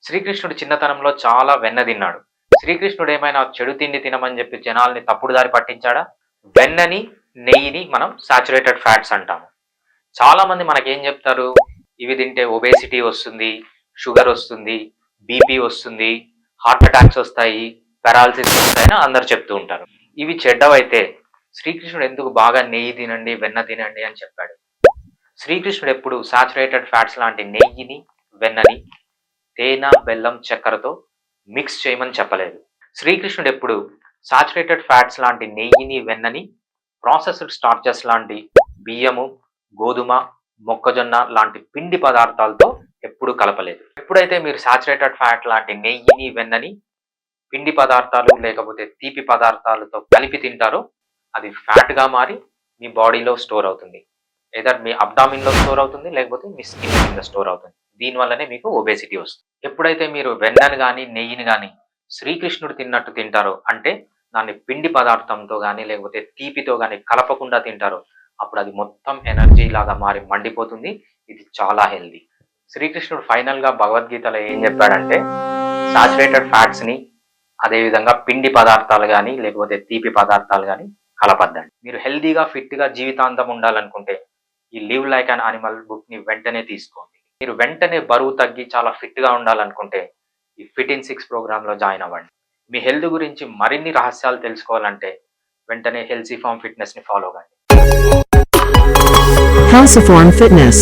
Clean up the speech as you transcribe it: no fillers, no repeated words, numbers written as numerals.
శ్రీకృష్ణుడు చిన్నతనంలో చాలా వెన్న తిన్నాడు. శ్రీకృష్ణుడు ఏమైనా చెడు తిండి తినమని చెప్పి జనాల్ని తప్పుడు దారి పట్టించాడా? వెన్నని, నెయ్యిని మనం సాచురేటెడ్ ఫ్యాట్స్ అంటాము. చాలా మంది మనకేం చెప్తారు? ఇవి తింటే ఒబేసిటీ వస్తుంది, షుగర్ వస్తుంది, బీపీ వస్తుంది, హార్ట్ అటాక్స్ వస్తాయి, పెరాలసిస్ వస్తాయని అందరు చెప్తూ ఉంటారు. ఇవి చెడ్డవైతే శ్రీకృష్ణుడు ఎందుకు బాగా నెయ్యి తినండి, వెన్న తినండి అని చెప్పాడు? శ్రీకృష్ణుడు ఎప్పుడు సాచురేటెడ్ ఫ్యాట్స్ లాంటి నెయ్యిని, వెన్నని తేనె, బెల్లం, చక్కెరతో మిక్స్ చేయమని చెప్పలేదు. శ్రీకృష్ణుడు ఎప్పుడు సాచురేటెడ్ ఫ్యాట్స్ లాంటి నెయ్యిని, వెన్నని ప్రాసెస్డ్ స్టార్చెస్ లాంటి బియ్యము, గోధుమ, మొక్కజొన్న లాంటి పిండి పదార్థాలతో ఎప్పుడు కలపలేదు. ఎప్పుడైతే మీరు సాచురేటెడ్ ఫ్యాట్ లాంటి నెయ్యిని, వెన్నని పిండి పదార్థాలు లేకపోతే తీపి పదార్థాలతో కలిపి తింటారో అది ఫ్యాట్గా మారి మీ బాడీలో స్టోర్ అవుతుంది. ఏదర్ మీ అబ్డామిన్లో స్టోర్ అవుతుంది, లేకపోతే మీ స్కిన్ కింద స్టోర్ అవుతుంది. దీనివల్లనే మీకు ఒబేసిటీ వస్తుంది. ఎప్పుడైతే మీరు వెన్నను కానీ, నెయ్యిని కానీ శ్రీకృష్ణుడు తిన్నట్టు తింటారో, అంటే దాన్ని పిండి పదార్థంతో కానీ లేకపోతే తీపితో కానీ కలపకుండా తింటారో, అప్పుడు అది మొత్తం ఎనర్జీ లాగా మారి మండిపోతుంది. ఇది చాలా హెల్దీ. శ్రీకృష్ణుడు ఫైనల్గా భగవద్గీతలో ఏం చెప్పాడంటే, సాచురేటెడ్ ఫ్యాట్స్ని అదేవిధంగా పిండి పదార్థాలు కానీ లేకపోతే తీపి పదార్థాలు కానీ కలపద్దండి. మీరు హెల్దీగా, ఫిట్గా జీవితాంతం ఉండాలనుకుంటే ఈ లివ్ లైక్ అన్ అనిమల్ బుక్ని వెంటనే తీసుకోండి. మీరు వెంటనే బరువు తగ్గి చాలా ఫిట్గా ఉండాలనుకుంటే ఈ ఫిట్ ఇన్ 6 ప్రోగ్రాంలో జాయిన్ అవ్వండి. మీ హెల్త్ గురించి మరిన్ని రహస్యాలు తెలుసుకోవాలంటే వెంటనే హెల్తీ ఫార్మ్ ఫిట్నెస్ని ఫాలో కండి. Healthiform Fitness.